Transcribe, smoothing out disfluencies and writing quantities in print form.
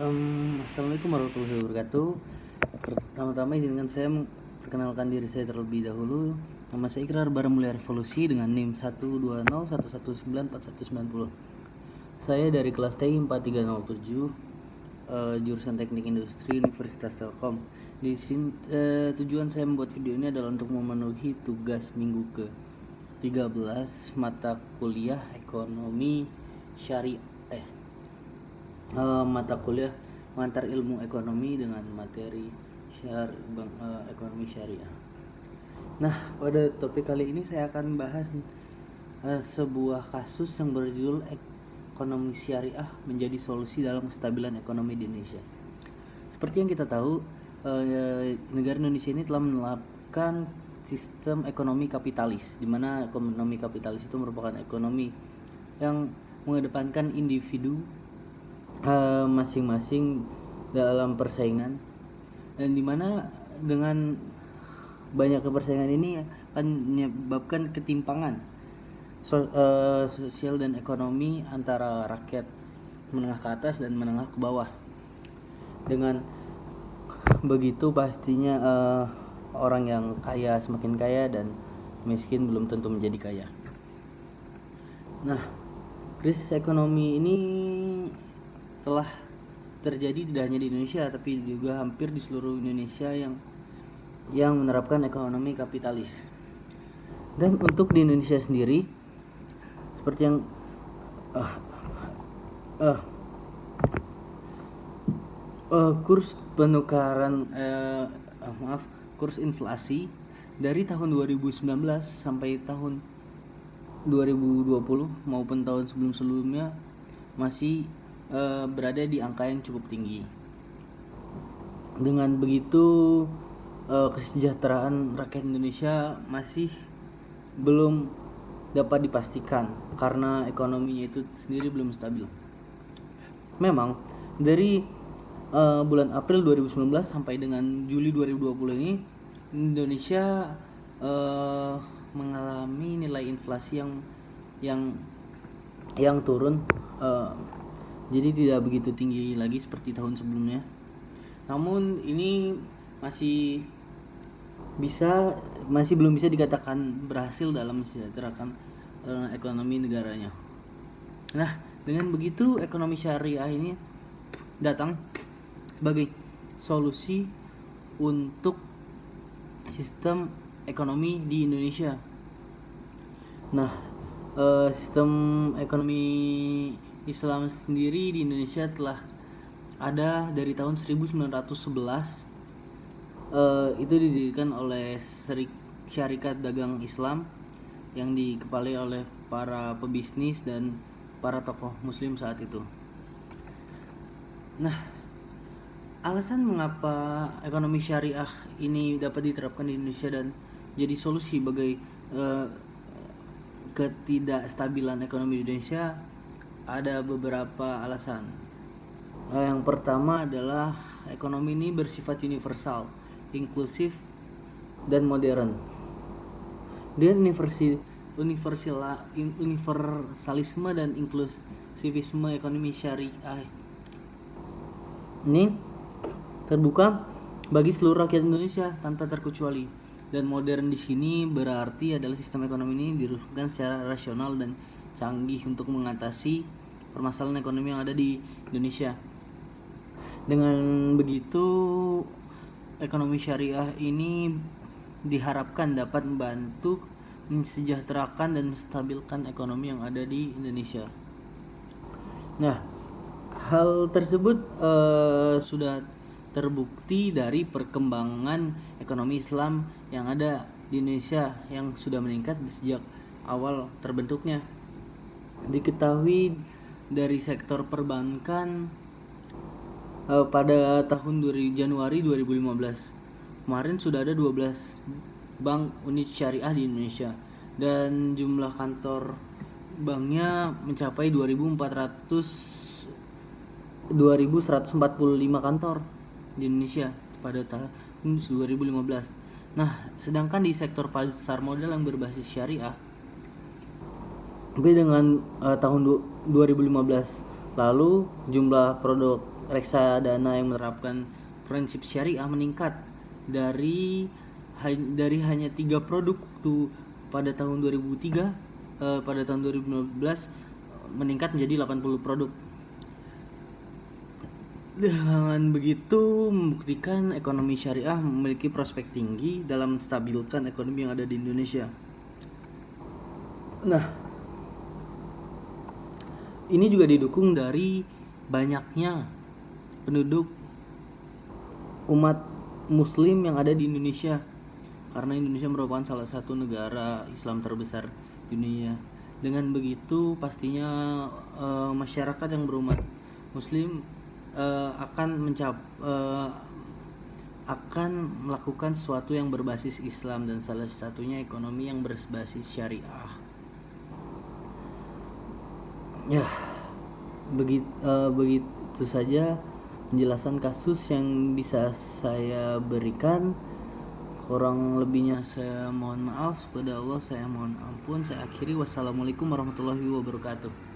Assalamualaikum warahmatullahi wabarakatuh. Pertama-tama izinkan saya memperkenalkan diri saya terlebih dahulu. Nama saya Ikrar Baramulya Revolusi dengan NIM 12011941190. Saya dari kelas TI 4307, jurusan Teknik Industri Universitas Telkom. Di sini tujuan saya membuat video ini adalah untuk memenuhi tugas minggu ke 13 mata kuliah ekonomi syariah mata kuliah mengantar ilmu ekonomi dengan materi ekonomi syariah. Nah, pada topik kali ini saya akan bahas sebuah kasus yang berjudul ekonomi syariah menjadi solusi dalam kestabilan ekonomi di Indonesia. Seperti yang kita tahu, negara Indonesia ini telah menerapkan sistem ekonomi kapitalis, di mana ekonomi kapitalis itu merupakan ekonomi yang mengedepankan individu masing-masing dalam persaingan, dan dimana dengan banyak persaingan ini akan menyebabkan ketimpangan sosial dan ekonomi antara rakyat menengah ke atas dan menengah ke bawah. Dengan begitu pastinya orang yang kaya semakin kaya dan miskin belum tentu menjadi kaya. Nah, krisis ekonomi ini telah terjadi tidak hanya di Indonesia tapi juga hampir di seluruh Indonesia yang menerapkan ekonomi kapitalis. Dan untuk di Indonesia sendiri, seperti yang kurs penukaran kurs inflasi dari tahun 2019 sampai tahun 2020 maupun tahun sebelum-sebelumnya masih berada di angka yang cukup tinggi. Dengan begitu kesejahteraan rakyat Indonesia masih belum dapat dipastikan karena ekonominya itu sendiri belum stabil. Memang dari bulan April 2019 sampai dengan Juli 2020 ini Indonesia mengalami nilai inflasi yang turun, jadi tidak begitu tinggi lagi seperti tahun sebelumnya. Namun ini masih belum bisa dikatakan berhasil dalam mensejahterakan ekonomi negaranya. Nah, dengan begitu ekonomi syariah ini datang sebagai solusi untuk sistem ekonomi di Indonesia. Nah, sistem ekonomi Islam sendiri di Indonesia telah ada dari tahun 1911. Itu didirikan oleh Syarikat Dagang Islam yang dikepalai oleh para pebisnis dan para tokoh muslim saat itu. Nah, alasan mengapa ekonomi syariah ini dapat diterapkan di Indonesia dan jadi solusi bagi ketidakstabilan ekonomi di Indonesia ada beberapa alasan. Yang pertama adalah ekonomi ini bersifat universal, inklusif, dan modern. Dengan universalisme dan inklusivisme ekonomi syariah ini terbuka bagi seluruh rakyat Indonesia tanpa terkecuali. Dan modern di sini berarti adalah sistem ekonomi ini dirumuskan secara rasional dan canggih untuk mengatasi permasalahan ekonomi yang ada di Indonesia. Dengan begitu, ekonomi syariah ini diharapkan dapat membantu mensejahterakan dan menstabilkan ekonomi yang ada di Indonesia. Nah, hal tersebut sudah terbukti dari perkembangan ekonomi Islam yang ada di Indonesia yang sudah meningkat sejak awal terbentuknya. Diketahui dari sektor perbankan pada tahun Januari 2015 kemarin sudah ada 12 bank unit syariah di Indonesia dan jumlah kantor banknya mencapai 2.145 kantor di Indonesia pada tahun 2015. Nah, sedangkan di sektor pasar modal yang berbasis syariah, tapi dengan tahun 2015 lalu jumlah produk reksadana yang menerapkan prinsip syariah meningkat dari hanya 3 produk pada tahun 2003, pada tahun 2015 meningkat menjadi 80 produk. Dengan begitu membuktikan ekonomi syariah memiliki prospek tinggi dalam menstabilkan ekonomi yang ada di Indonesia. Nah, ini juga didukung dari banyaknya penduduk umat muslim yang ada di Indonesia, karena Indonesia merupakan salah satu negara Islam terbesar di dunia. Dengan begitu pastinya masyarakat yang berumat muslim akan melakukan sesuatu yang berbasis Islam, dan salah satunya ekonomi yang berbasis syariah. Ya, begitu saja penjelasan kasus yang bisa saya berikan. Kurang lebihnya saya mohon maaf. Kepada Allah saya mohon ampun. Saya akhiri. Wassalamualaikum warahmatullahi wabarakatuh.